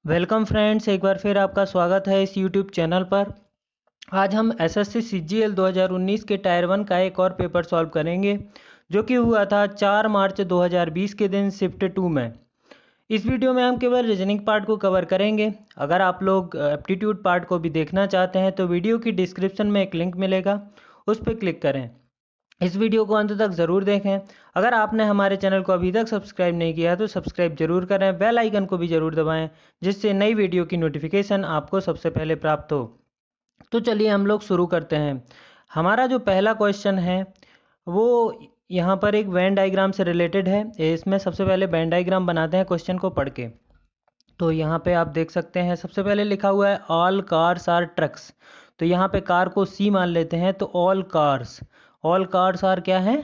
Welcome friends, एक बार फिर आपका स्वागत है इस यूट्यूब चैनल पर। आज हम एसएससी सीजीएल 2019 के टायर 1 का एक और पेपर सॉल्व करेंगे जो कि हुआ था 4 मार्च 2020 के दिन शिफ्ट 2 में। इस वीडियो में हम केवल रीजनिंग पार्ट को कवर करेंगे। अगर आप लोग एप्टीट्यूड पार्ट को भी देखना चाहते हैं तो वीडियो की डिस्क्रिप्शन में एक लिंक मिलेगा, उस पर क्लिक करें। इस वीडियो को अंत तक ज़रूर देखें। अगर आपने हमारे चैनल को अभी तक सब्सक्राइब नहीं किया है तो सब्सक्राइब जरूर करें, बेल आइकन को भी ज़रूर दबाएं जिससे नई वीडियो की नोटिफिकेशन आपको सबसे पहले प्राप्त हो। तो चलिए हम लोग शुरू करते हैं। हमारा जो पहला क्वेश्चन है वो यहाँ पर एक वेन डायग्राम से रिलेटेड है। इसमें सबसे पहले वेन डायग्राम बनाते हैं क्वेश्चन को पढ़ के। तो यहाँ पे आप देख सकते हैं सबसे पहले लिखा हुआ है ऑल कार्स आर ट्रक्स। तो यहाँ पे कार को सी मान लेते हैं, तो ऑल कार्स आर क्या है,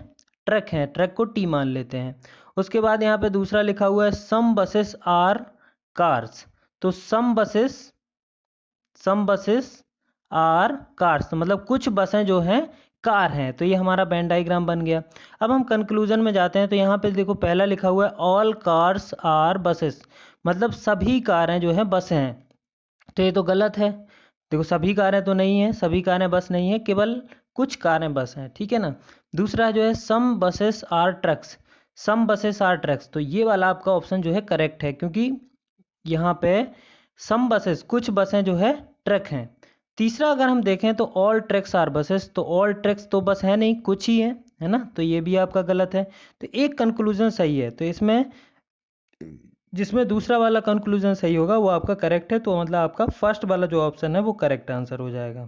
ट्रक हैं, ट्रक को टी मान लेते हैं। उसके बाद यहाँ पे दूसरा लिखा हुआ है सम बसेस आर कार्स। तो सम बसेस आर कार्स मतलब कुछ बसें जो हैं कार हैं। तो ये हमारा वेन डायग्राम बन गया। अब हम कंक्लूजन में जाते हैं। तो यहाँ पे देखो पहला लिखा हुआ है ऑल कार्स आर बसेस, मतलब सभी कारें जो हैं बस हैं। तो ये तो गलत है। देखो सभी कारें तो नहीं है, सभी कारें बस नहीं है, केवल कुछ कारें बस हैं, ठीक है ना। दूसरा जो है some buses or trucks, some buses or trucks. तो ये वाला आपका ऑप्शन जो है करेक्ट है, क्योंकि यहाँ पे सम बसेस कुछ बसें जो है ट्रक हैं। तीसरा अगर हम देखें तो ऑल ट्रक्स आर बसेस, तो ऑल ट्रक्स तो बस है नहीं, कुछ ही है ना। तो ये भी आपका गलत है। तो एक कंक्लूजन सही है, तो इसमें जिसमें दूसरा वाला कंक्लूजन सही होगा वो आपका करेक्ट है। तो मतलब आपका फर्स्ट वाला जो ऑप्शन है वो करेक्ट आंसर हो जाएगा।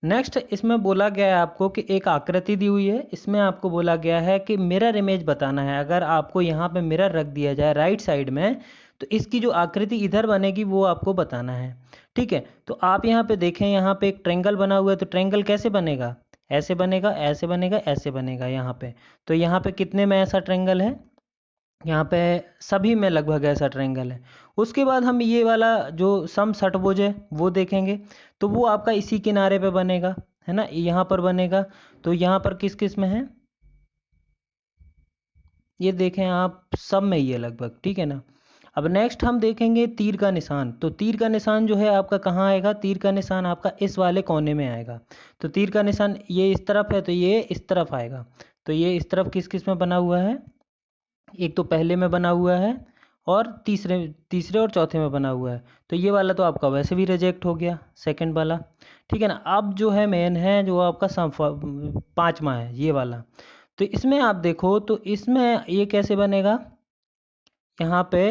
नेक्स्ट इसमें बोला गया है आपको कि एक आकृति दी हुई है, इसमें आपको बोला गया है कि मिरर इमेज बताना है। अगर आपको यहाँ पे मिरर रख दिया जाए राइट साइड में तो इसकी जो आकृति इधर बनेगी वो आपको बताना है, ठीक है। तो आप यहाँ पे देखें, यहाँ पे एक ट्रायंगल बना हुआ है। तो ट्रायंगल कैसे बनेगा, ऐसे बनेगा, ऐसे बनेगा, ऐसे बनेगा यहाँ पे। तो यहाँ पे कितने में ऐसा ट्रायंगल है, यहाँ पे सभी में लगभग ऐसा ट्रायंगल है। उसके बाद हम ये वाला जो सम षटभुज है वो देखेंगे। तो वो आपका इसी किनारे पे बनेगा, है ना, यहाँ पर बनेगा। तो यहाँ पर किस किस में है, ये देखें आप, सब में ही है लगभग, ठीक है ना। अब नेक्स्ट हम देखेंगे तीर का निशान। तो तीर का निशान जो है आपका कहाँ आएगा, तीर का निशान आपका इस वाले कोने में आएगा। तो तीर का निशान ये इस तरफ है तो ये इस तरफ आएगा। तो ये इस तरफ किस किस में बना हुआ है, एक तो पहले में बना हुआ है और तीसरे तीसरे और चौथे में बना हुआ है। तो ये वाला तो आपका वैसे भी रिजेक्ट हो गया, सेकंड वाला, ठीक है ना। अब जो है मेन है जो आपका पांचवा है ये वाला। तो इसमें आप देखो तो इसमें ये कैसे बनेगा, यहाँ पे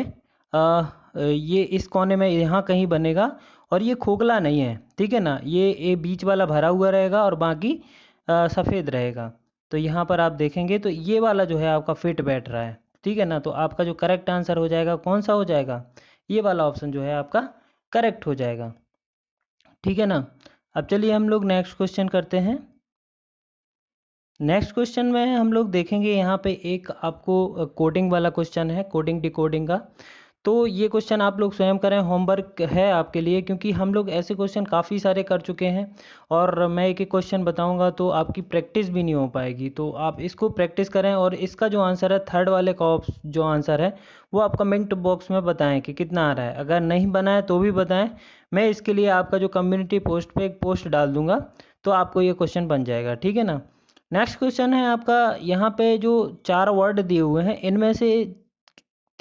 ये इस कोने में यहाँ कहीं बनेगा और ये खोखला नहीं है, ठीक है ना। ये बीच वाला भरा हुआ रहेगा और बाकी सफ़ेद रहेगा। तो यहाँ पर आप देखेंगे तो ये वाला जो है आपका फिट बैठ रहा है, ठीक है ना। तो आपका जो करेक्ट आंसर हो जाएगा कौन सा हो जाएगा, ये वाला ऑप्शन जो है आपका करेक्ट हो जाएगा, ठीक है ना। अब चलिए हम लोग नेक्स्ट क्वेश्चन करते हैं। नेक्स्ट क्वेश्चन में हम लोग देखेंगे यहाँ पे एक आपको कोडिंग वाला क्वेश्चन है, कोडिंग डिकोडिंग का। तो ये क्वेश्चन आप लोग स्वयं करें, होमवर्क है आपके लिए, क्योंकि हम लोग ऐसे क्वेश्चन काफ़ी सारे कर चुके हैं और मैं एक एक क्वेश्चन बताऊंगा तो आपकी प्रैक्टिस भी नहीं हो पाएगी। तो आप इसको प्रैक्टिस करें और इसका जो आंसर है थर्ड वाले का जो आंसर है वो आप कमेंट बॉक्स में बताएं कि कितना आ रहा है। अगर नहीं बनाए तो भी बताएं, मैं इसके लिए आपका जो कम्युनिटी पोस्ट पे एक पोस्ट डाल दूंगा तो आपको ये क्वेश्चन बन जाएगा, ठीक है ना। नेक्स्ट क्वेश्चन है आपका, यहाँ पे जो 4 वर्ड दिए हुए हैं इनमें से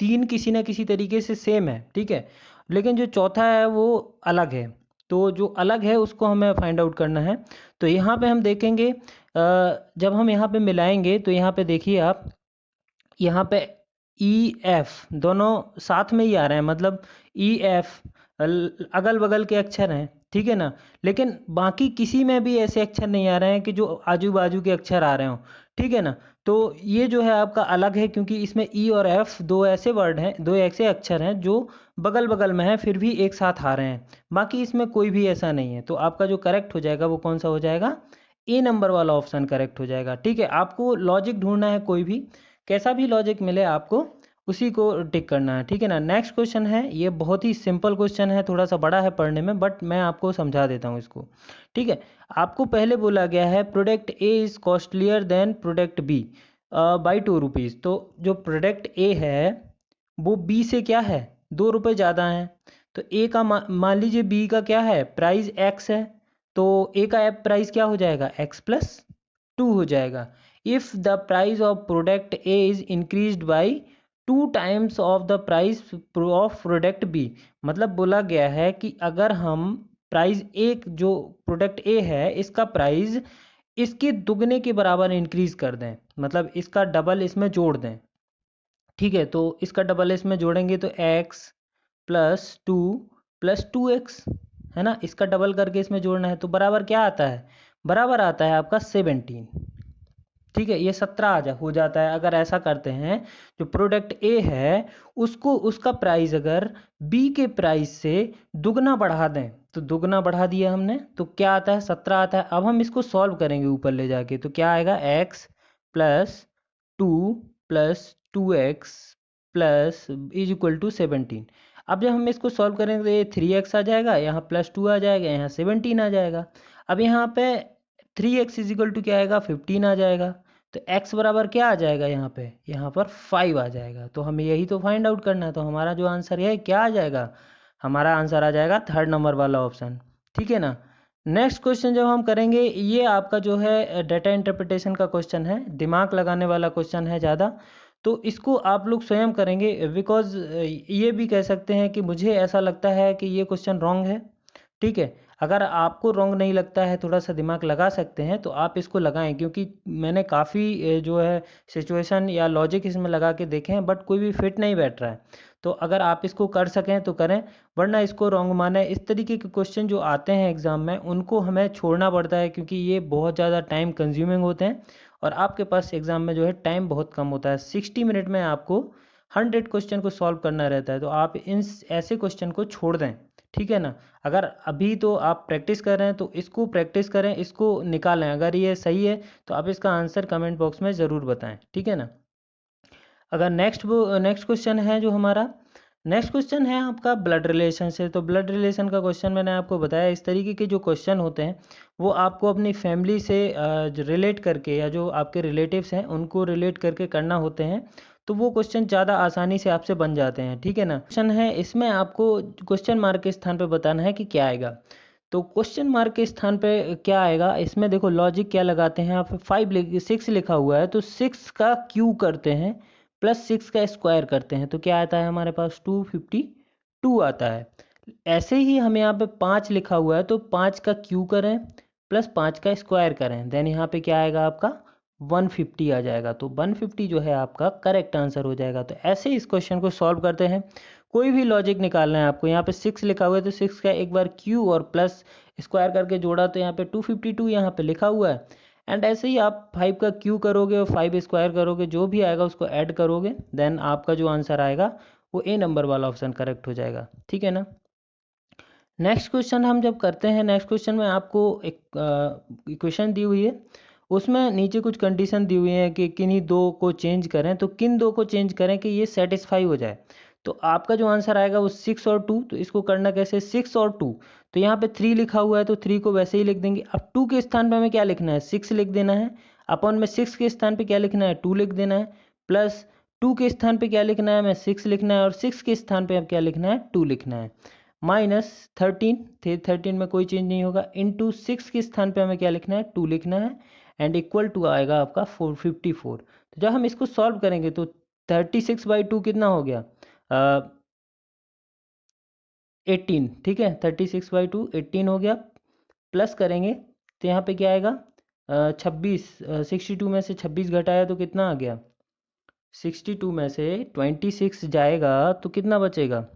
3 किसी ना किसी तरीके से सेम है, ठीक है, लेकिन जो चौथा है वो अलग है। तो जो अलग है उसको हमें फाइंड आउट करना है। तो यहाँ पे हम देखेंगे जब हम यहाँ पे मिलाएंगे तो यहाँ पे देखिए आप, यहाँ पे ई एफ दोनों साथ में ही आ रहे हैं, मतलब ई एफ अगल बगल के अक्षर हैं, ठीक है ना। लेकिन बाकी किसी में भी ऐसे अक्षर नहीं आ रहे हैं कि जो आजू बाजू के अक्षर आ रहे हों, ठीक है ना। तो ये जो है आपका अलग है, क्योंकि इसमें ई और एफ दो ऐसे वर्ड हैं, दो ऐसे अक्षर हैं जो बगल बगल में हैं फिर भी एक साथ आ रहे हैं। बाकी इसमें कोई भी ऐसा नहीं है। तो आपका जो करेक्ट हो जाएगा वो कौन सा हो जाएगा, ए नंबर वाला ऑप्शन करेक्ट हो जाएगा, ठीक है। आपको लॉजिक ढूंढना है, कोई भी कैसा भी लॉजिक मिले आपको उसी को टिक करना है, ठीक है ना। नेक्स्ट क्वेश्चन है, ये बहुत ही सिंपल क्वेश्चन है, थोड़ा सा बड़ा है पढ़ने में बट मैं आपको समझा देता हूँ इसको, ठीक है। आपको पहले बोला गया है product A is costlier than product B by 2 rupees. तो जो प्रोडक्ट ए है वो बी से क्या है, ₹2 ज़्यादा हैं। तो ए का मान लीजिए बी का क्या है, प्राइस एक्स है, तो ए का प्राइस क्या हो जाएगा, एक्स प्लस 2 हो जाएगा। If the price of product A is increased by 2 times of the price of product B. मतलब बोला गया है कि अगर हम प्राइस एक जो प्रोडक्ट ए है इसका प्राइस इसके दुगने के बराबर इंक्रीज कर दें, मतलब इसका डबल इसमें जोड़ दें। ठीक है, तो इसका डबल इसमें जोड़ेंगे तो x प्लस 2x है ना, इसका डबल करके इसमें जोड़ना है तो बराबर क्या आता है, बराबर आता है आपका 17। ठीक है, ये 17 हो जाता है अगर ऐसा करते हैं। जो प्रोडक्ट ए है उसको उसका प्राइस अगर बी के प्राइस से दुगना बढ़ा दें, तो दुगना बढ़ा दिया हमने तो क्या आता है, 17 आता है। अब हम इसको सॉल्व करेंगे ऊपर ले जाके, तो क्या आएगा, x plus 2 plus 2x plus is equal to 17। अब जब हम इसको सॉल्व करेंगे तो ये 3x आ जाएगा, यहाँ प्लस 2 आ जाएगा, यहाँ 17 आ जाएगा। अब यहाँ पे 3x इज इक्वल टू क्या आएगा, 15 आ जाएगा। तो x बराबर क्या आ जाएगा, यहाँ पर 5 आ जाएगा। तो हमें यही तो फाइंड आउट करना है। तो हमारा जो आंसर है क्या आ जाएगा, हमारा आंसर आ जाएगा 3rd नंबर वाला ऑप्शन। ठीक है ना। नेक्स्ट क्वेश्चन जब हम करेंगे, ये आपका जो है डाटा इंटरप्रिटेशन का क्वेश्चन है, दिमाग लगाने वाला क्वेश्चन है ज़्यादा, तो इसको आप लोग स्वयं करेंगे। बिकॉज ये भी कह सकते हैं कि मुझे ऐसा लगता है कि ये क्वेश्चन रॉन्ग है। ठीक है, अगर आपको रॉन्ग नहीं लगता है, थोड़ा सा दिमाग लगा सकते हैं तो आप इसको लगाएं, क्योंकि मैंने काफ़ी जो है सिचुएशन या लॉजिक इसमें लगा के देखे हैं, बट कोई भी फिट नहीं बैठ रहा है। तो अगर आप इसको कर सकें तो करें, वरना इसको रॉन्ग माने। इस तरीके के क्वेश्चन जो आते हैं एग्ज़ाम में उनको हमें छोड़ना पड़ता है, क्योंकि ये बहुत ज़्यादा टाइम कंज्यूमिंग होते हैं और आपके पास एग्ज़ाम में जो है टाइम बहुत कम होता है। 60 मिनट में आपको 100 क्वेश्चन को सॉल्व करना रहता है, तो आप इन ऐसे क्वेश्चन को छोड़ दें। ठीक है ना। अगर अभी तो आप प्रैक्टिस कर रहे हैं तो इसको प्रैक्टिस करें, इसको निकालें। अगर ये सही है तो आप इसका आंसर कमेंट बॉक्स में ज़रूर बताएं। ठीक है ना। अगर नेक्स्ट क्वेश्चन है जो हमारा नेक्स्ट क्वेश्चन है आपका ब्लड रिलेशन से। तो ब्लड रिलेशन का क्वेश्चन मैंने आपको बताया, इस तरीके के जो क्वेश्चन होते हैं वो आपको अपनी फैमिली से रिलेट करके, या जो आपके रिलेटिव्स हैं उनको रिलेट करके करना होते हैं, तो वो क्वेश्चन ज़्यादा आसानी से आपसे बन जाते हैं। ठीक है ना। क्वेश्चन है, इसमें आपको क्वेश्चन मार्क के स्थान पे बताना है कि क्या आएगा। तो क्वेश्चन मार्क के स्थान पे क्या आएगा, इसमें देखो लॉजिक क्या लगाते हैं आप, 6 लिखा हुआ है तो 6 का क्यू करते हैं प्लस 6 का स्क्वायर करते हैं, तो क्या आता है हमारे पास 252 आता है। ऐसे ही हमें यहाँ पे 5 लिखा हुआ है तो 5 का क्यू करें प्लस 5 का स्क्वायर करें, देन यहाँ पे क्या आएगा आपका 150 आ जाएगा। तो 150 जो है आपका करेक्ट आंसर हो जाएगा। तो ऐसे इस क्वेश्चन को सॉल्व करते हैं। कोई भी लॉजिक निकालना है आपको, यहाँ पे 6 लिखा हुआ है तो 6 का एक बार क्यू और प्लस स्क्वायर करके जोड़ा तो यहाँ पे 252 यहाँ पे लिखा हुआ है। एंड ऐसे ही आप 5 का क्यू करोगे और 5 स्क्वायर करोगे, जो भी आएगा उसको ऐड करोगे, देन आपका जो आंसर आएगा वो ए नंबर वाला ऑप्शन करेक्ट हो जाएगा। ठीक है ना। नेक्स्ट क्वेश्चन हम जब करते हैं, नेक्स्ट क्वेश्चन में आपको एक इक्वेशन दी हुई है, उसमें नीचे कुछ कंडीशन दी हुई है कि किन्हीं दो को चेंज करें, तो किन दो को चेंज करें कि ये सेटिस्फाई हो जाए। तो आपका जो आंसर आएगा वो 6 और 2। तो इसको करना कैसे, 6 और 2, तो यहाँ पे 3 लिखा हुआ है तो 3 को वैसे ही लिख देंगे। अब 2 के स्थान पे हमें क्या लिखना है, 6 लिख देना है। अपन में 6 के स्थान पे क्या लिखना है, 2 लिख देना है। प्लस 2 के स्थान पे क्या लिखना है, हमें 6 लिखना है, और 6 के स्थान पे अब क्या लिखना है, 2 लिखना है। माइनस 13 में कोई चेंज नहीं होगा, इंटू 6 के स्थान पे हमें क्या लिखना है, 2 लिखना है, एंड इक्वल टू आएगा आपका 454। तो जब हम इसको सॉल्व करेंगे तो 36/2 कितना हो गया, 18। ठीक है, 36/2 18 हो गया। प्लस करेंगे तो यहाँ पे क्या आएगा, 26, 62 में से 26 घटाया तो कितना आ गया, 62 में से 26 जाएगा तो कितना बचेगा,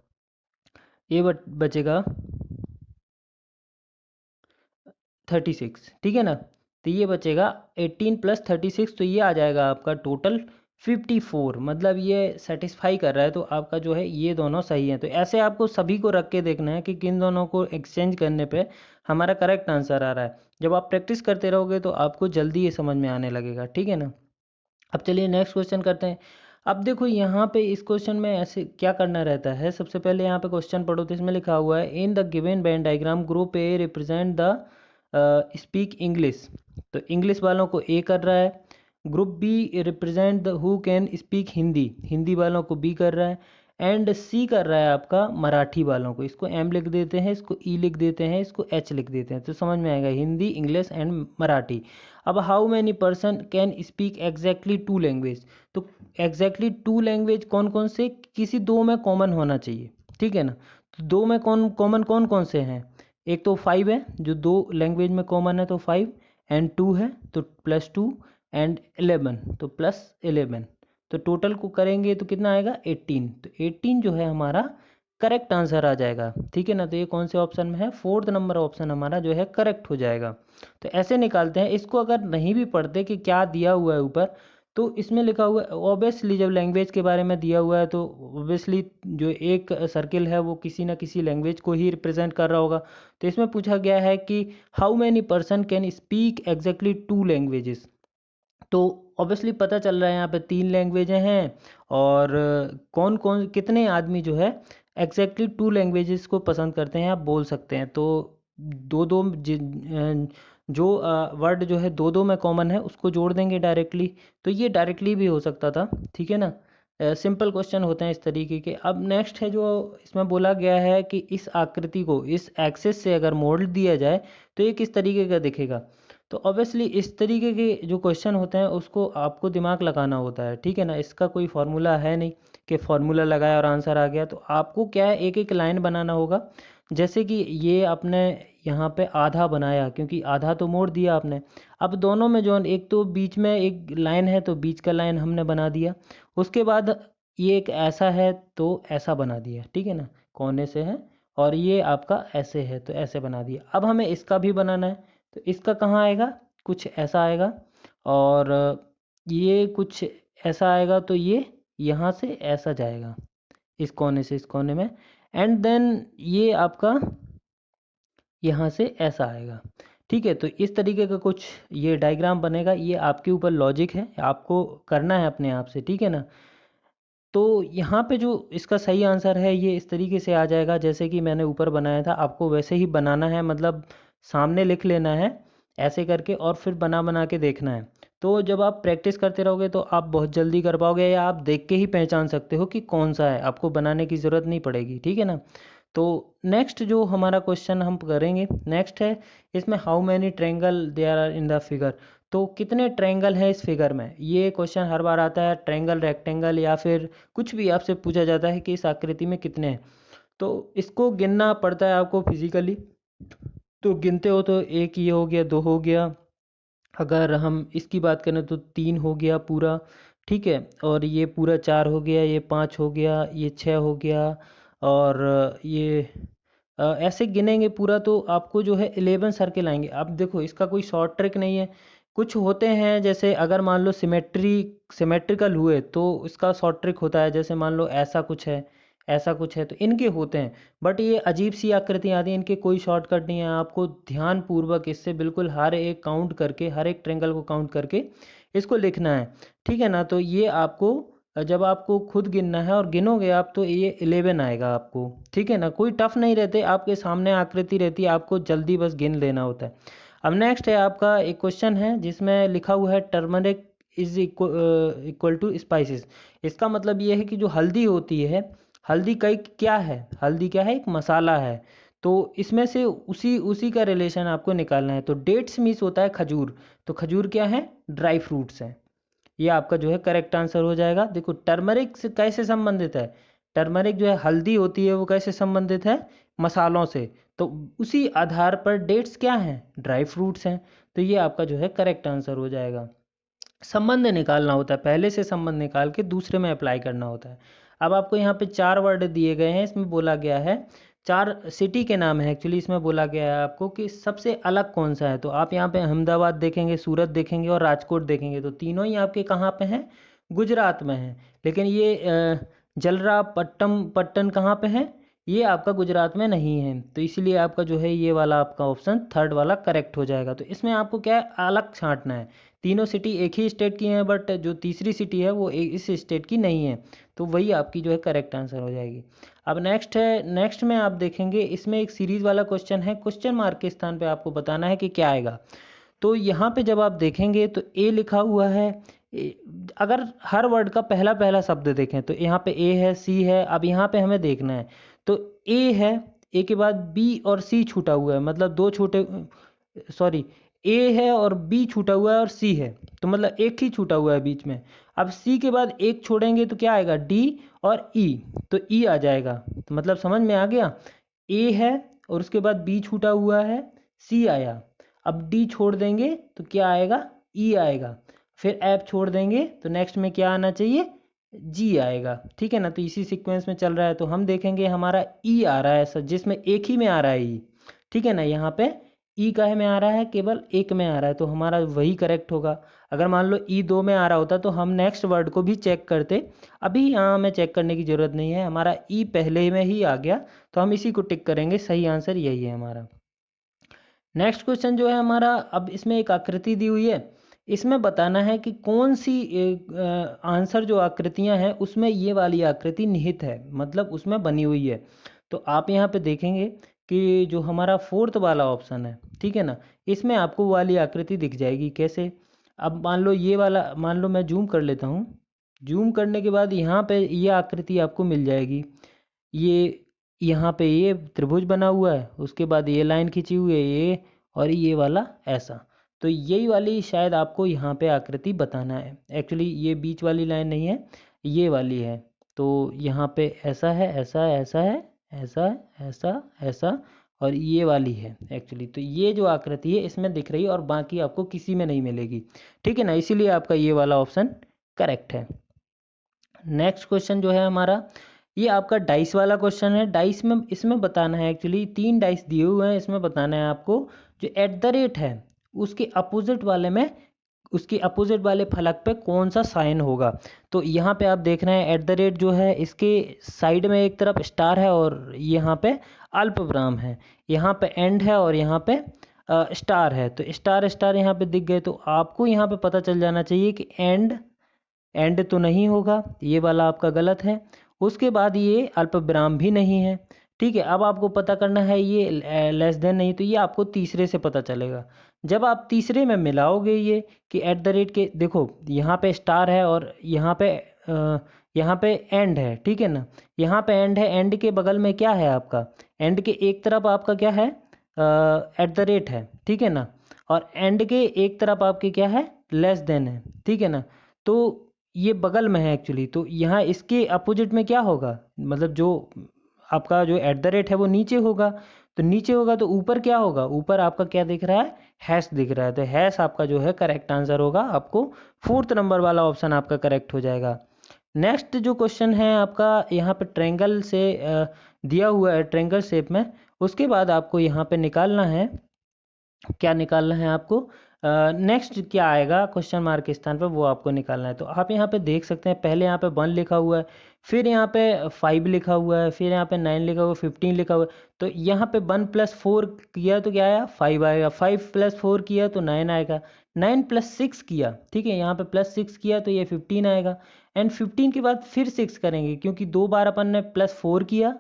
ये बचेगा 36। ठीक है ना। तो ये बचेगा 18 प्लस 36, तो ये आ जाएगा आपका टोटल 54। मतलब ये सेटिस्फाई कर रहा है, तो आपका जो है ये दोनों सही है। तो ऐसे आपको सभी को रख के देखना है कि किन दोनों को एक्सचेंज करने पे हमारा करेक्ट आंसर आ रहा है। जब आप प्रैक्टिस करते रहोगे तो आपको जल्दी ये समझ में आने लगेगा। ठीक है ना। अब चलिए नेक्स्ट क्वेश्चन करते हैं। अब देखो यहाँ पे इस क्वेश्चन में ऐसे क्या करना रहता है, सबसे पहले यहाँ पे क्वेश्चन पढ़ो तो इसमें लिखा हुआ है, in the given Venn diagram group A represent the speak English. तो इंग्लिश वालों को ए कर रहा है, group B represent the who can speak Hindi, Hindi वालों को बी कर रहा है, एंड सी कर रहा है आपका मराठी वालों को, इसको एम लिख देते हैं, इसको ई लिख देते हैं, इसको एच लिख देते हैं, तो समझ में आएगा हिंदी, इंग्लिश एंड मराठी। अब how many person can speak exactly two language, तो एग्जैक्टली टू लैंग्वेज कौन कौन से, किसी दो में कॉमन होना चाहिए, ठीक है ना। तो दो में कॉमन कौन कौन से हैं, एक तो 5 है जो दो लैंग्वेज में कॉमन है, तो 5, एंड 2 है तो +2, एंड 11 तो +11, तो टोटल को करेंगे तो कितना आएगा 18, तो 18 जो है हमारा करेक्ट आंसर आ जाएगा, ठीक है ना। तो ये कौन से ऑप्शन में है, 4th नंबर ऑप्शन हमारा जो है करेक्ट हो जाएगा। तो ऐसे निकालते हैं इसको, अगर नहीं भी पढ़ते कि क्या दिया हुआ है ऊपर, तो इसमें लिखा हुआ है ऑब्वियसली, जब लैंग्वेज के बारे में दिया हुआ है तो ऑब्वियसली जो एक सर्किल है वो किसी ना किसी लैंग्वेज को ही रिप्रेजेंट कर रहा होगा। तो इसमें पूछा गया है कि how many person can speak exactly 2 languages, तो ऑब्वियसली पता चल रहा है यहाँ पे 3 लैंग्वेजें हैं, और कौन कौन कितने आदमी जो है एग्जैक्टली 2 लैंग्वेजेस को पसंद करते हैं, आप बोल सकते हैं। तो दो दो जो वर्ड जो है दो दो में कॉमन है उसको जोड़ देंगे डायरेक्टली, तो ये डायरेक्टली भी हो सकता था, ठीक है ना। सिंपल क्वेश्चन होते हैं इस तरीके के। अब नेक्स्ट है जो इसमें बोला गया है कि इस आकृति को इस एक्सिस से अगर मोड़ दिया जाए तो ये किस तरीके का दिखेगा। तो ऑब्वियसली इस तरीके के जो क्वेश्चन होते हैं उसको आपको दिमाग लगाना होता है, ठीक है ना। इसका कोई फार्मूला है नहीं कि फार्मूला लगाया और आंसर आ गया, तो आपको क्या है एक एक लाइन बनाना होगा। जैसे कि ये आपने यहाँ पे आधा बनाया, क्योंकि आधा तो मोड़ दिया आपने, अब दोनों में जो एक तो बीच में एक लाइन है तो बीच का लाइन हमने बना दिया, उसके बाद ये एक ऐसा है तो ऐसा बना दिया, ठीक है ना, कोने से है, और ये आपका ऐसे है तो ऐसे बना दिया। अब हमें इसका भी बनाना है, तो इसका कहाँ आएगा, कुछ ऐसा आएगा, और ये कुछ ऐसा आएगा, तो ये यहाँ से ऐसा जाएगा इस कोने से इस कोने में, एंड देन ये आपका यहाँ से ऐसा आएगा, ठीक है। तो इस तरीके का कुछ ये डायग्राम बनेगा, ये आपके ऊपर लॉजिक है, आपको करना है अपने आप से, ठीक है ना। तो यहाँ पे जो इसका सही आंसर है ये इस तरीके से आ जाएगा जैसे कि मैंने ऊपर बनाया था, आपको वैसे ही बनाना है, मतलब सामने लिख लेना है ऐसे करके, और फिर बना बना के देखना है। तो जब आप प्रैक्टिस करते रहोगे तो आप बहुत जल्दी कर पाओगे, या आप देख के ही पहचान सकते हो कि कौन सा है, आपको बनाने की ज़रूरत नहीं पड़ेगी, ठीक है ना। तो नेक्स्ट जो हमारा क्वेश्चन हम करेंगे नेक्स्ट है, इसमें how many triangle there are in the figure, तो कितने ट्रायंगल हैं इस फिगर में। ये क्वेश्चन हर बार आता है, ट्रायंगल, रेक्टेंगल, या फिर कुछ भी आपसे पूछा जाता है कि इस आकृति में कितने हैं, तो इसको गिनना पड़ता है आपको फिजिकली। तो गिनते हो तो एक ये हो गया, दो हो गया, अगर हम इसकी बात करें तो 3 हो गया पूरा, ठीक है, और ये पूरा 4 हो गया, ये 5 हो गया, ये 6 हो गया, और ये ऐसे गिनेंगे पूरा तो आपको जो है 11 सर्किल आएंगे। अब देखो इसका कोई शॉर्ट ट्रिक नहीं है, कुछ होते हैं जैसे अगर मान लो सिमेट्रिकल हुए तो इसका शॉर्ट ट्रिक होता है, जैसे मान लो ऐसा कुछ है, ऐसा कुछ है, तो इनके होते हैं। बट ये अजीब सी आकृतियाँ आती हैं, इनके कोई शॉर्टकट नहीं है, आपको ध्यानपूर्वक इससे बिल्कुल हर एक काउंट करके, हर एक ट्रेंगल को काउंट करके इसको लिखना है, ठीक है ना। तो ये आपको जब आपको खुद गिनना है और गिनोगे आप तो ये 11 आएगा आपको, ठीक है ना। कोई टफ नहीं रहते, आपके सामने आकृति रहती है, आपको जल्दी बस गिन लेना होता है। अब नेक्स्ट है आपका एक क्वेश्चन है जिसमें लिखा हुआ है turmeric is equal to spices. इसका मतलब ये है कि जो हल्दी होती है, हल्दी कई क्या है, हल्दी क्या है, एक मसाला है। तो इसमें से उसी उसी का रिलेशन आपको निकालना है। तो डेट्स मीन्स होता है खजूर, तो खजूर क्या है, ड्राई फ्रूट्स हैं। ये आपका जो है करेक्ट आंसर हो जाएगा। देखो टर्मरिक से कैसे संबंधित है, टर्मरिक जो है हल्दी होती है वो कैसे संबंधित है, मसालों से, तो उसी आधार पर डेट्स क्या हैं, ड्राई फ्रूट्स हैं। तो ये आपका जो है करेक्ट आंसर हो जाएगा। संबंध निकालना होता है, पहले से संबंध निकाल के दूसरे में अप्लाई करना होता है। अब आपको यहाँ पे 4 वर्ड दिए गए हैं, इसमें बोला गया है 4 सिटी के नाम है, एक्चुअली इसमें बोला गया है आपको कि सबसे अलग कौन सा है। तो आप यहाँ पे अहमदाबाद देखेंगे, सूरत देखेंगे और राजकोट देखेंगे, तो तीनों ही आपके कहाँ पे हैं, गुजरात में हैं। लेकिन ये पट्टन कहाँ पे है, ये आपका गुजरात में नहीं है, तो इसलिए आपका जो है ये वाला आपका ऑप्शन थर्ड वाला करेक्ट हो जाएगा। तो इसमें आपको क्या है, अलग छांटना है। तीनों सिटी एक ही स्टेट की हैं, बट जो तीसरी सिटी है वो इस स्टेट की नहीं है, तो वही आपकी जो है करेक्ट आंसर हो जाएगी। अब नेक्स्ट है, नेक्स्ट में आप देखेंगे इसमें एक सीरीज वाला क्वेश्चन है, क्वेश्चन मार्क के स्थान पे आपको बताना है कि क्या आएगा। तो यहाँ पे जब आप देखेंगे तो ए लिखा हुआ है, अगर हर वर्ड का पहला पहला शब्द देखें तो यहाँ पे ए है, सी है। अब यहाँ पे हमें देखना है तो ए है, ए के बाद बी और सी छूटा हुआ है, मतलब दो छोटे, सॉरी, ए है और बी छूटा हुआ है और सी है, तो मतलब एक ही छूटा हुआ है बीच में। अब सी के बाद एक छोड़ेंगे तो क्या आएगा, डी और ई, तो ई आ जाएगा। तो मतलब समझ में आ गया, ए है और उसके बाद बी छूटा हुआ है, सी आया। अब डी छोड़ देंगे तो क्या आएगा, ई आएगा। फिर ऐप छोड़ देंगे तो नेक्स्ट में क्या आना चाहिए, जी आएगा। ठीक है ना, तो इसी सीक्वेंस में चल रहा है, तो हम देखेंगे हमारा ई आ रहा है सर, जिसमें एक ही में आ रहा है ई। ठीक है ना, यहाँ पे ई काहे में आ रहा है, केवल एक में आ रहा है, तो हमारा वही करेक्ट होगा। अगर मान लो ई दो में आ रहा होता तो हम नेक्स्ट वर्ड को भी चेक करते। अभी यहाँ हमें चेक करने की ज़रूरत नहीं है, हमारा ई पहले में ही आ गया, तो हम इसी को टिक करेंगे। सही आंसर यही है हमारा। नेक्स्ट क्वेश्चन जो है हमारा, अब इसमें एक आकृति दी हुई है, इसमें बताना है कि कौन सी आंसर जो आकृतियां हैं उसमें ये वाली आकृति निहित है, मतलब उसमें बनी हुई है। तो आप यहाँ पे देखेंगे कि जो हमारा फोर्थ वाला ऑप्शन है, ठीक है ना, इसमें आपको वो वाली आकृति दिख जाएगी। कैसे, अब मान लो ये वाला, मान लो मैं जूम कर लेता हूँ, जूम करने के बाद यहाँ पे ये आकृति आपको मिल जाएगी। ये यहाँ पे ये त्रिभुज बना हुआ है, उसके बाद ये लाइन खींची हुई है ये, और ये वाला ऐसा। तो यही वाली शायद आपको यहाँ पे आकृति बताना है। एक्चुअली ये बीच वाली लाइन नहीं है, ये वाली है। तो यहाँ पे ऐसा है, ऐसा ऐसा है, ऐसा ऐसा ऐसा, और ये वाली है एक्चुअली। तो ये जो आकृति है इसमें दिख रही है और बाकी आपको किसी में नहीं मिलेगी। ठीक है ना, इसीलिए आपका ये वाला ऑप्शन करेक्ट है। नेक्स्ट क्वेश्चन जो है हमारा, ये आपका डाइस वाला क्वेश्चन है। डाइस में इसमें बताना है, एक्चुअली 3 डाइस दिए हुए हैं, इसमें बताना है आपको जो एट द रेट है उसके अपोजिट वाले में, उसके अपोजिट वाले फलक पे कौन सा साइन होगा। तो यहाँ पे आप देख रहे हैं एट द रेट जो है इसके साइड में एक तरफ स्टार है और यहाँ पे अल्प विराम है, यहाँ पे एंड है और यहाँ पे स्टार है। तो स्टार स्टार यहाँ पे दिख गए, तो आपको यहाँ पे पता चल जाना चाहिए कि एंड, एंड तो नहीं होगा, ये वाला आपका गलत है। उसके बाद ये अल्प विराम भी नहीं है। ठीक है, अब आपको पता करना है ये लेस देन नहीं, तो ये आपको तीसरे से पता चलेगा। जब आप तीसरे में मिलाओगे ये कि एट द रेट के, देखो यहाँ पे स्टार है और यहाँ पे एंड है, ठीक है ना, यहाँ पे एंड है, एंड के बगल में क्या है आपका, एंड के एक तरफ आपका क्या है, एट द रेट है, ठीक है ना, और एंड के एक तरफ आपके क्या है, लेस देन है, ठीक है ना। तो ये बगल में है एक्चुअली, तो यहाँ इसके अपोजिट में क्या होगा, मतलब जो आपका जो एट द रेट है वो नीचे होगा, तो नीचे होगा तो ऊपर क्या होगा, ऊपर आपका क्या दिख रहा है, हैश दिख रहा है। तो हैश आपका जो है करेक्ट आंसर होगा, आपको 4th नंबर वाला ऑप्शन आपका करेक्ट हो जाएगा। नेक्स्ट जो क्वेश्चन है आपका, यहाँ पे ट्रेंगल से दिया हुआ है, ट्रेंगल शेप में, उसके बाद आपको यहाँ पे निकालना है, क्या निकालना है आपको, नेक्स्ट क्या आएगा क्वेश्चन मार्क के स्थान पर, वो आपको निकालना है। तो आप यहाँ पे देख सकते हैं, पहले यहाँ पे 1 लिखा हुआ है, फिर यहाँ पे 5 लिखा हुआ है, फिर यहाँ पे 9 लिखा हुआ है, 15 लिखा हुआ है। तो यहाँ पे 1 + 4 किया तो क्या आया, 5 आएगा, 5 + 4 किया तो 9 आएगा, 9 + 6 किया, ठीक है, यहाँ पे +6 किया तो ये 15 आएगा। एंड 15 के बाद फिर 6 करेंगे, क्योंकि 2 बार अपन ने +4 किया,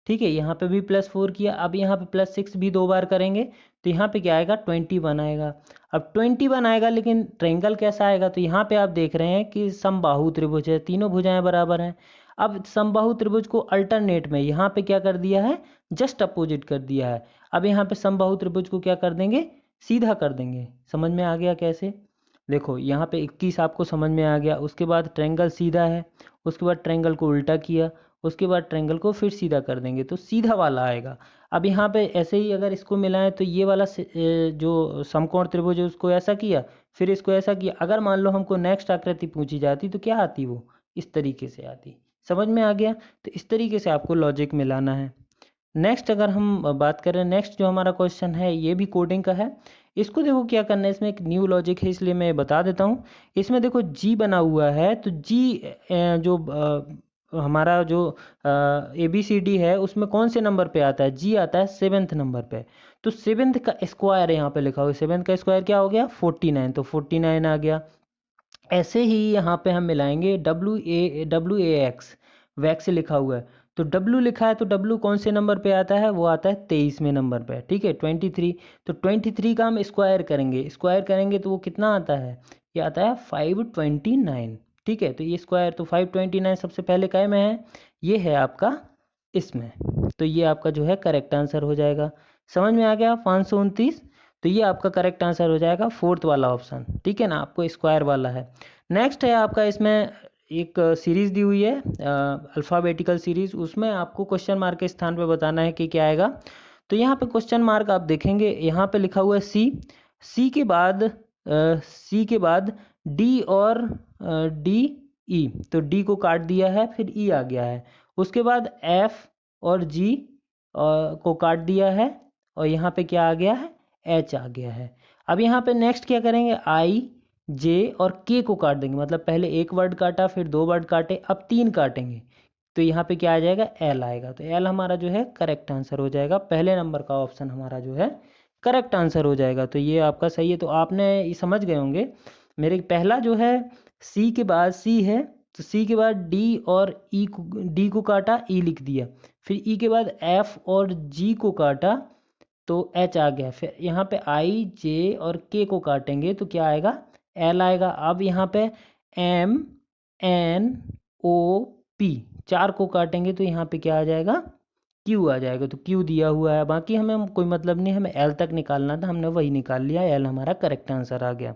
ठीक है, यहाँ पे भी +4 किया, अब यहाँ पे +6 भी 2 बार करेंगे, तो यहाँ पे क्या आएगा, 21 आएगा। अब 21 आएगा, लेकिन ट्रायंगल कैसा आएगा, तो यहाँ पे आप देख रहे हैं कि समबाहु त्रिभुज है, तीनों भुजाएं बराबर हैं। अब समबाहु त्रिभुज को अल्टरनेट में यहाँ पे क्या कर दिया है, जस्ट अपोजिट कर दिया है। अब यहाँ पे समबाहु त्रिभुज को क्या कर देंगे, सीधा कर देंगे। समझ में आ गया कैसे, देखो यहाँ पे 21 आपको समझ में आ गया। उसके बाद ट्रायंगल सीधा है, उसके बाद ट्रायंगल को उल्टा किया, उसके बाद ट्रायंगल को फिर सीधा कर देंगे तो सीधा वाला आएगा। अब यहाँ पे ऐसे ही अगर इसको मिलाएं तो ये वाला जो समकोण त्रिभुज है उसको ऐसा किया, फिर इसको ऐसा किया। अगर मान लो हमको नेक्स्ट आकृति पूछी जाती तो क्या आती, वो इस तरीके से आती। समझ में आ गया, तो इस तरीके से आपको लॉजिक मिलाना है। नेक्स्ट अगर हम बात करें, नेक्स्ट जो हमारा क्वेश्चन है ये भी कोडिंग का है। इसको देखो क्या करना है, इसमें एक न्यू लॉजिक है इसलिए मैं बता देता हूँ। इसमें देखो जी बना हुआ है, तो जी जो हमारा जो ABCD है उसमें कौन से नंबर पे आता है, जी आता है 7th नंबर पे। तो 7th का स्क्वायर यहाँ पे लिखा हुआ है, 7th का स्क्वायर क्या हो गया, 49, तो 49 आ गया। ऐसे ही यहाँ पे हम मिलाएंगे WAX, वैक्स लिखा हुआ है, तो W लिखा है, तो W कौन से नंबर पे आता है, वो आता है 23वें नंबर पे, ठीक है, 23। तो 23 का हम स्क्वायर करेंगे, स्क्वायर करेंगे तो वो कितना आता है, ये आता है 529। ठीक है, तो ये स्क्वायर, तो 529 सबसे पहले काय में है, ये है आपका इसमें, तो ये आपका जो है करेक्ट आंसर हो जाएगा। समझ में आ गया 529, तो ये आपका करेक्ट आंसर हो जाएगा फोर्थ वाला ऑप्शन। ठीक है ना, आपको स्क्वायर वाला है। नेक्स्ट है आपका, इसमें एक सीरीज दी हुई है अल्फ़ाबेटिकल सीरीज, उसमें आपको क्वेश्चन मार्क के स्थान पे बताना है कि क्या आएगा। तो यहाँ पे क्वेश्चन मार्क आप देखेंगे, यहाँ पे लिखा हुआ है सी के बाद डी और डी ई, तो डी को काट दिया है, फिर ई आ गया है। उसके बाद एफ और जी को काट दिया है, और यहाँ पे क्या आ गया है, एच आ गया है। अब यहाँ पे नेक्स्ट क्या करेंगे, आई जे और के को काट देंगे, मतलब पहले एक वर्ड काटा, फिर दो वर्ड काटे, अब तीन काटेंगे, तो यहाँ पे क्या आ जाएगा, एल आएगा। तो एल हमारा जो है करेक्ट आंसर हो जाएगा, पहले नंबर का ऑप्शन हमारा जो है करेक्ट आंसर हो जाएगा। तो ये आपका सही है। तो आपने ये समझ गए होंगे, मेरे पहला जो है सी के बाद सी है, तो सी के बाद डी और ई को, डी को काटा, ई लिख दिया, फिर ई के बाद एफ और जी को काटा, तो एच आ गया। फिर यहाँ पे आई जे और के को काटेंगे, तो क्या आएगा, एल आएगा। अब यहाँ पे एम एन ओ पी, चार को काटेंगे, तो यहाँ पे क्या आ जाएगा, क्यू आ जाएगा। तो क्यू दिया हुआ है, बाकी हमें कोई मतलब नहीं, हमें एल तक निकालना था, हमने वही निकाल लिया, एल हमारा करेक्ट आंसर आ गया।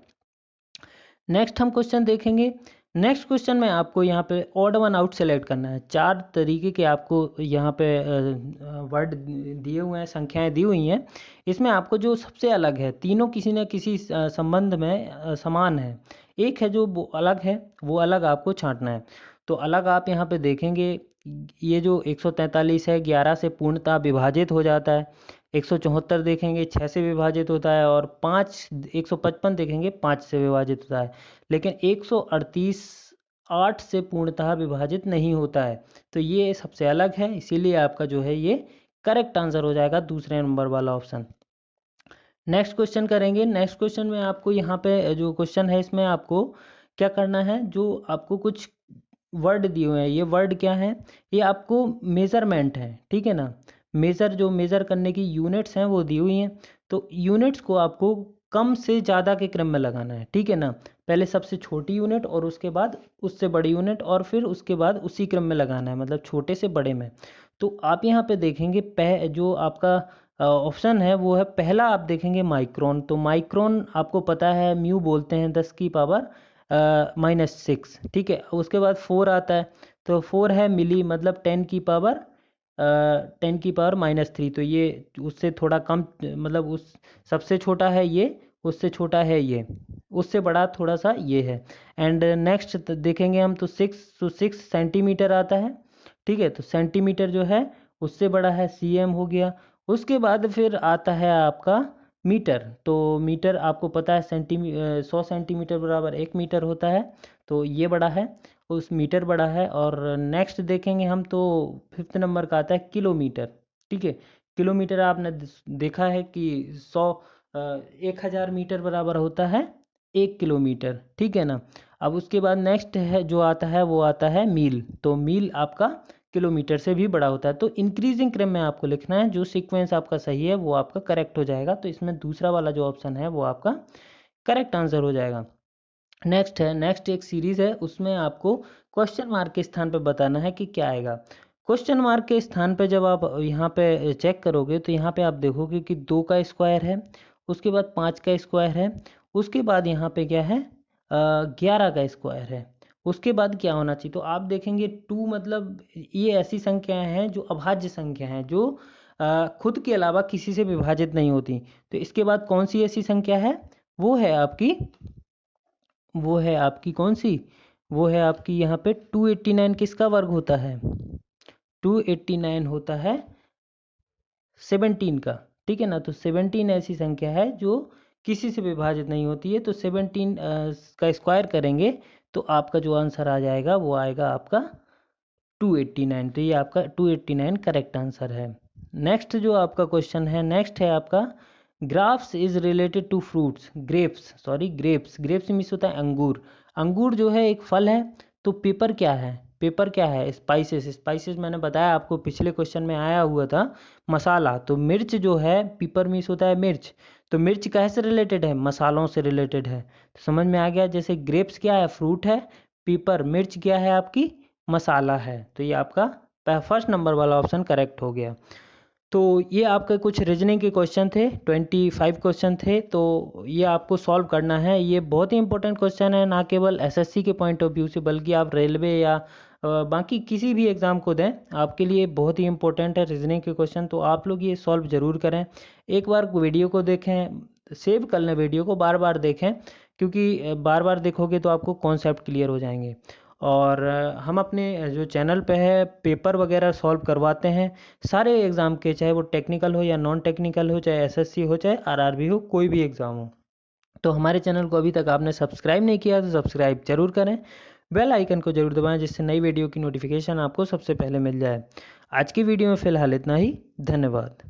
नेक्स्ट हम क्वेश्चन देखेंगे। नेक्स्ट क्वेश्चन में आपको यहाँ पे ऑड वन आउट सेलेक्ट करना है। चार तरीके के आपको यहाँ पे वर्ड दिए हुए हैं, संख्याएं दी हुई हैं, इसमें आपको जो सबसे अलग है, तीनों किसी न किसी संबंध में समान है, एक है जो वो अलग है, वो अलग आपको छांटना है। तो अलग आप यहाँ पे देखेंगे, ये जो 143 है 11 से पूर्णतः विभाजित हो जाता है, 174 देखेंगे 6 से विभाजित होता है, और 155 देखेंगे 5 से विभाजित होता है, लेकिन 138 8 से पूर्णतः विभाजित नहीं होता है। तो ये सबसे अलग है, इसीलिए आपका जो है ये करेक्ट आंसर हो जाएगा, दूसरे नंबर वाला ऑप्शन। नेक्स्ट क्वेश्चन करेंगे। नेक्स्ट क्वेश्चन में आपको यहाँ पे जो क्वेश्चन है, इसमें आपको क्या करना है, जो आपको कुछ वर्ड दिए हुए हैं, ये वर्ड क्या है, ये आपको मेज़रमेंट है। ठीक है ना, जो मेज़र करने की यूनिट्स हैं वो दी हुई हैं, तो यूनिट्स को आपको कम से ज़्यादा के क्रम में लगाना है। ठीक है ना, पहले सबसे छोटी यूनिट, और उसके बाद उससे बड़ी यूनिट, और फिर उसके बाद उसी क्रम में लगाना है, मतलब छोटे से बड़े में। तो आप यहाँ पे देखेंगे, जो आपका ऑप्शन है वो है पहला, आप देखेंगे माइक्रोन। तो माइक्रोन आपको पता है म्यू बोलते हैं 10 की पावर -6। ठीक है, उसके बाद 4 आता है, तो 4 है मिली, मतलब 10 की पावर -3। तो ये उससे थोड़ा कम, मतलब उस सबसे छोटा है ये, उससे छोटा है ये, उससे बड़ा थोड़ा सा ये है। एंड नेक्स्ट देखेंगे हम, तो 6 सेंटीमीटर आता है। ठीक है, तो सेंटीमीटर जो है उससे बड़ा है, cm हो गया। उसके बाद फिर आता है आपका मीटर। तो मीटर आपको पता है 100 सेंटीमीटर बराबर 1 मीटर होता है, तो ये बड़ा है, उस मीटर बड़ा है। और नेक्स्ट देखेंगे हम, तो 5th नंबर का आता है किलोमीटर। ठीक है, किलोमीटर आपने देखा है कि 1000 मीटर बराबर होता है 1 किलोमीटर। ठीक है ना, अब उसके बाद नेक्स्ट है जो आता है, वो आता है मील। तो मील आपका किलोमीटर से भी बड़ा होता है। तो इंक्रीजिंग क्रम में आपको लिखना है, जो सीक्वेंस आपका सही है वो आपका करेक्ट हो जाएगा। तो इसमें दूसरा वाला जो ऑप्शन है वो आपका करेक्ट आंसर हो जाएगा। नेक्स्ट एक सीरीज है, उसमें आपको क्वेश्चन मार्क के स्थान पे बताना है कि क्या आएगा। क्वेश्चन मार्क के स्थान पे जब आप यहाँ पे चेक करोगे, तो यहाँ पे आप देखोगे कि 2 का स्क्वायर है, उसके बाद 5 का स्क्वायर है, उसके बाद यहाँ पे क्या है, 11 का स्क्वायर है। उसके बाद क्या होना चाहिए, तो आप देखेंगे 2, मतलब ये ऐसी संख्याएं हैं जो अभाज्य संख्या हैं, जो खुद के अलावा किसी से विभाजित नहीं होती। तो इसके बाद कौन सी ऐसी संख्या है, वो है आपकी कौन सी, वो है आपकी यहाँ पे 289। किसका वर्ग होता है, 289 होता है 17 का। ठीक है ना, तो 17 ऐसी संख्या है जो किसी से विभाजित नहीं होती है। तो 17 का स्क्वायर करेंगे, तो आपका जो आंसर आ जाएगा वो आएगा आपका 289। तो ये आपका 289 करेक्ट आंसर है। नेक्स्ट जो आपका क्वेश्चन है, नेक्स्ट है आपका grapes is related to fruits, grapes means होता है अंगूर। अंगूर जो है एक फल है, तो पेपर क्या है, पेपर क्या है? स्पाइसेस। स्पाइसेस मैंने बताया आपको, पिछले क्वेश्चन में आया हुआ था मसाला। तो मिर्च जो है, पीपर मीन्स होता है मिर्च, तो मिर्च काहे से रिलेटेड है? मसालों से रिलेटेड है। तो समझ में आ गया। जैसे ग्रेप्स क्या है? फ्रूट है। पीपर मिर्च क्या है आपकी? मसाला है। तो ये आपका फर्स्ट नंबर वाला ऑप्शन करेक्ट हो गया। तो ये आपके कुछ रीजनिंग के क्वेश्चन थे, 25 क्वेश्चन थे। तो ये आपको सॉल्व करना है। ये बहुत ही इंपॉर्टेंट क्वेश्चन है, ना केवल एसएससी के पॉइंट ऑफ व्यू से, बल्कि आप रेलवे या बाकी किसी भी एग्ज़ाम को दें, आपके लिए बहुत ही इंपॉर्टेंट है रीजनिंग के क्वेश्चन। तो आप लोग ये सॉल्व ज़रूर करें। एक बार वीडियो को देखें, सेव कर लें वीडियो को, बार बार देखें, क्योंकि बार बार देखोगे तो आपको कॉन्सेप्ट क्लियर हो जाएंगे। और हम अपने जो चैनल पे है पेपर वगैरह सॉल्व करवाते हैं सारे एग्ज़ाम के, चाहे वो टेक्निकल हो या नॉन टेक्निकल हो, चाहे एसएससी हो, चाहे आरआरबी हो, कोई भी एग्ज़ाम हो। तो हमारे चैनल को अभी तक आपने सब्सक्राइब नहीं किया तो सब्सक्राइब जरूर करें, बेल आइकन को जरूर दबाएं, जिससे नई वीडियो की नोटिफिकेशन आपको सबसे पहले मिल जाए। आज की वीडियो में फ़िलहाल इतना ही। धन्यवाद।